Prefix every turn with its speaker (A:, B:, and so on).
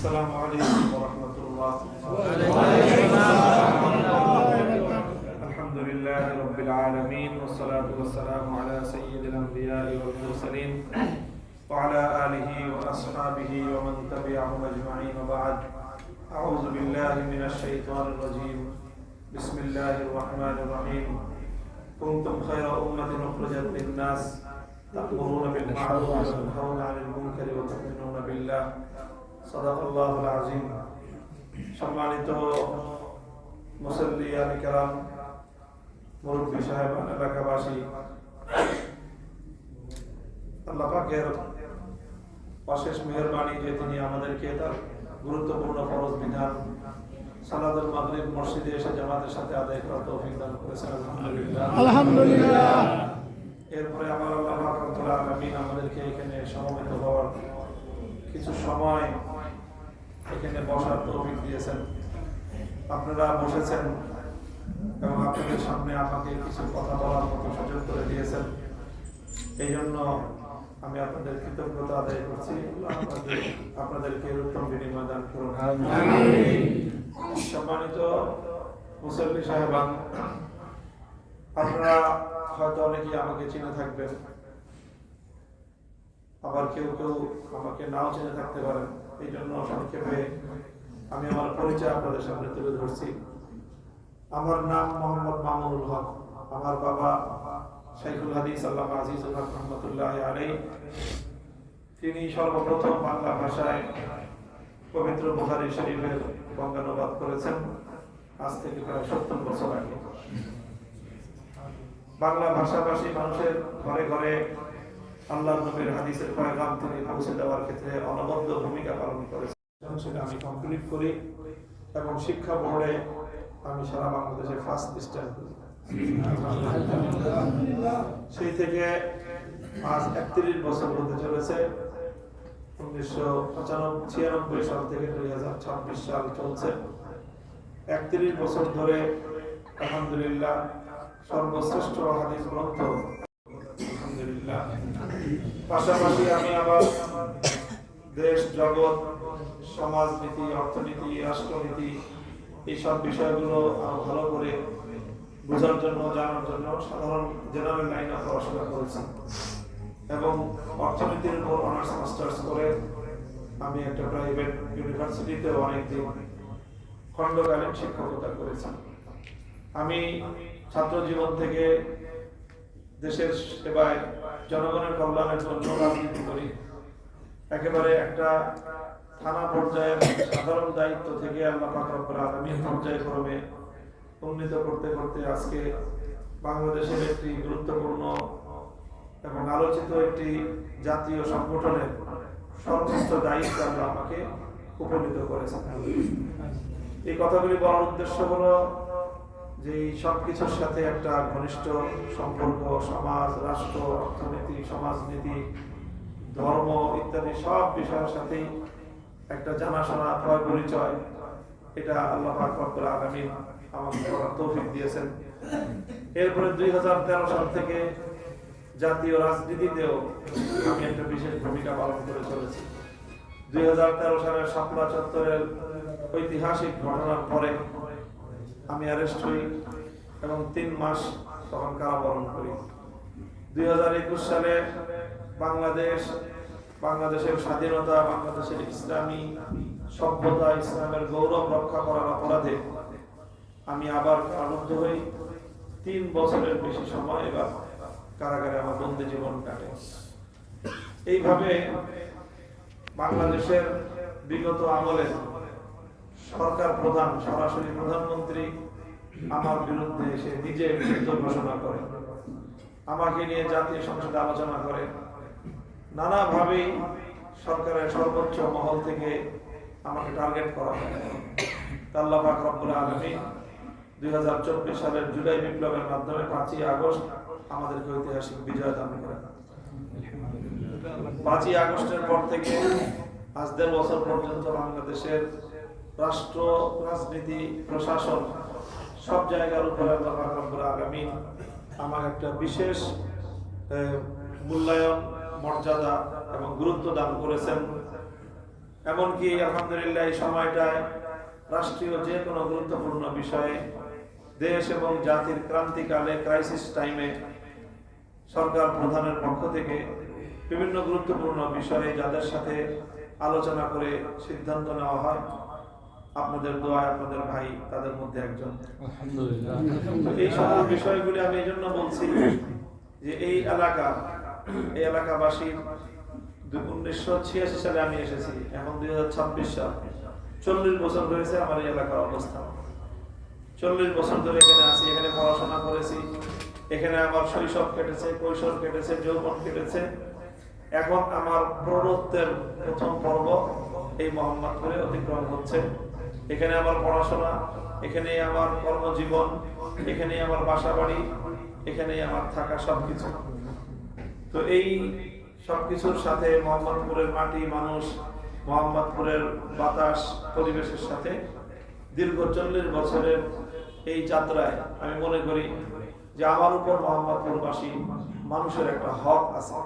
A: السلام عليكم ورحمة الله. الحمد لله رب العالمين والصلاة والسلام على سيد الأنبياء والمرسلين وعلى آله وأصحابه ومن تبعهم أجمعين وبعد. أعوذ بالله من الشيطان الرجيم. بسم الله الرحمن الرحيم. كنتم خير أمة أخرجت للناس تأمرون بالمعروف وتنهون عن المنكر وتؤمنون بالله. صدق الله العظيم. সম্মানিত মুসল্লিয়ান কিরাম, মুরব্বী সাহেবান, এলাকাবাসী, আল্লাহ পাকের অশেষ মেহেরবানি যে তিনি আমাদেরকে তার গুরুত্বপূর্ণ ফরজ বিধান সালাতুল মাগরিব মসজিদে এসে জামাতের সাথে আদায় করার তৌফিক দান করেছেন। আলহামদুলিল্লাহ। এরপরে আমার আল্লাহ পাক রব্বুল আলামিন আমাদেরকে এখানে সমবেত হওয়ার কিছু সময় এখানে বসার তৌফিক দিয়েছেন। আপনারা বসেছেন এবং আপনাদের সামনে আমাকে কিছু কথা বলার মতো সুযোগ করে দিয়েছেন। এই জন্য আমি আপনাদের কৃতজ্ঞতা আদায় করছি। আপনাদেরকে উত্তম বিনিময় দান করুন। সম্মানিত মুসল্লি সাহেবান, আপনারা হয়তো অনেকেই আমাকে চিনে থাকবেন, আবার কেউ কেউ আমাকে নাও চিনে থাকতে পারেন। এই জন্য সংক্ষেপে আমি আমার পরিচয় আপনাদের সামনে তুলে ধরছি। আমার নাম মোহাম্মদ মামুনুল হক। আমার বাবা শাইখুল হাদিস আল্লামা আজিজুল হক রহমাতুল্লাহি আলাইহি, তিনি সর্বপ্রথম বাংলা ভাষায় পবিত্র বুখারী শরীফের বঙ্গানুবাদ করেছেন আজ থেকে প্রায় 70 বছর আগে। বাংলা ভাষাভাষী মানুষের ঘরে ঘরে আল্লাহর নবীর হাদিসের পয়গাম তিনি পৌঁছে দেওয়ার ক্ষেত্রে অনবদ্য ভূমিকা পালন করেছেন। সেটা আমি কমপ্লিট করি এবং শিক্ষা বোর্ডে আমি সারা বাংলাদেশে ফার্স্ট স্ট্যান্ড করি। সেই থেকে আজ 31 বছর হতে চলেছে। 1996 সাল থেকে 2026 সাল চলছে। 31 বছর ধরে আলহামদুলিল্লাহ সর্বশ্রেষ্ঠ হাদিস গ্রন্থ আলহামদুলিল্লাহ। পাশাপাশি আমি আবার দেশ, জগৎ, সমাজনীতি, অর্থনীতি, রাষ্ট্রনীতি এইসব বিষয়গুলো আরো ভালো করে বোঝার জন্য, জানার জন্য সাধারণ জেনারেল লাইনে পড়াশোনা করেছি এবং অর্থনীতির উপর অনার্স মাস্টার্স করে আমি একটা প্রাইভেট ইউনিভার্সিটিতে অনেকদিন খণ্ডকালীন শিক্ষকতা করেছি। আমি ছাত্র জীবন থেকে দেশের সেবায়, জনগণের কল্যাণের জন্য রাজনীতি করি। একেবারে একটা থানা পর্যায়ের সাধারণ দায়িত্ব থেকে আল্লাহ পাক রব্বুল আলামিন পর্যায়ক্রমে উন্নীত করতে করতে আজকে বাংলাদেশের একটি গুরুত্বপূর্ণ এবং আলোচিত একটি জাতীয় সংগঠনের সর্বোচ্চ দায়িত্ব আল্লাহ আমাকে উপনীত করেছেন। এই কথাগুলি বলার উদ্দেশ্য হলো যে সবকিছুর সাথে একটা ঘনিষ্ঠ সম্পর্ক, সমাজ, রাষ্ট্র, অর্থনীতি, সমাজনীতি, ধর্ম ইত্যাদি সব বিষয়ের সাথেই একটা জানাশোনা, পরিচয়, এটা আল্লাহ পাক রব্বুল আলামিন আমাকে করার তৌফিক দিয়েছেন। এরপরে 2013 সাল থেকে জাতীয় রাজনীতিতেও আমি একটা বিশেষ ভূমিকা পালন করে চলেছি। 2013 সালের শাপলা চত্বরের ঐতিহাসিক ঘটনার পরে আমি অ্যারেস্ট হই এবং 3 মাস তখন কারাবরণ করি। 2021 সালে বাংলাদেশের স্বাধীনতা, বাংলাদেশের ইসলামী সভ্যতা, ইসলামের গৌরব রক্ষা করার অপরাধে আমি আবার কারারুদ্ধ হই। 3 বছরের বেশি সময় এবার কারাগারে আমার বন্দি জীবন কাটে। এইভাবে বাংলাদেশের বিগত আমলে সরকার প্রধান, সরাসরি প্রধানমন্ত্রী আমার বিরুদ্ধে এসে নিজে যুদ্ধ ঘোষণা করে, আমাকে নিয়ে জাতীয় সংসদে আলোচনা করে, নানাভাবেই সরকারের সর্বোচ্চ মহল থেকে আমাকে টার্গেট করা হয়। আল্লাহ পাক রব্বুল আলামিন 2024 সালের জুলাই বিপ্লবের মাধ্যমে 5ই আগস্ট আমাদেরকে ঐতিহাসিক বিজয় দান করেন। 5ই আগস্টের পর থেকে আজ 1.5 বছর পর্যন্ত বাংলাদেশের রাষ্ট্র, রাজনীতি, প্রশাসন সব জায়গার উপরে আল্লাহ পাক রব্বুল আলামিন আমার একটা বিশেষ মূল্যায়ন, মর্যাদা এবং গুরুত্ব দান করেছেন। এমনকি আলহামদুলিল্লাহ এই সময়টায় রাষ্ট্রীয় যে কোনো গুরুত্বপূর্ণ বিষয়ে দেশ এবং জাতির ক্রান্তিকালে ক্রাইসিস টাইমে সরকার প্রধানের পক্ষ থেকে বিভিন্ন গুরুত্বপূর্ণ বিষয়ে যাদের সাথে আলোচনা করে সিদ্ধান্ত নেওয়া হয়, আপনাদের দোয়ায় আপনাদের ভাই তাদের মধ্যে একজন। আলহামদুলিল্লাহ। এই সকল বিষয়গুলি আমি এই জন্য বলছি যে এই এলাকাবাসী 1986 সালে আমি এসেছি, এখন 2026 সাল, 40 বছর হয়েছে আমার এই এলাকার অবস্থা। 40 বছর ধরে এখানে আছি, এখানে পড়াশোনা করেছি, এখানে আমার শৈশব কেটেছে, কৈশোর কেটেছে, যৌবন কেটেছে। এখন আমার প্রৌঢ়ত্বের প্রথম পর্ব এই মোহাম্মদপুরে অতিক্রম হচ্ছে। এখানে আমার পড়াশোনা, এখানে আমার কর্মজীবন, এখানে আমার বাসা বাড়ি, এখানে আমার থাকা সবকিছু। তো এই সবকিছুর সাথে মোহাম্মদপুরের মাটি, মানুষ, মোহাম্মদপুরের বাতাস, পরিবেশের সাথে দীর্ঘ 40 বছরের এই যাত্রায় আমি মনে করি যে আমার উপর মোহাম্মদপুরবাসী মানুষের একটা হক আছে।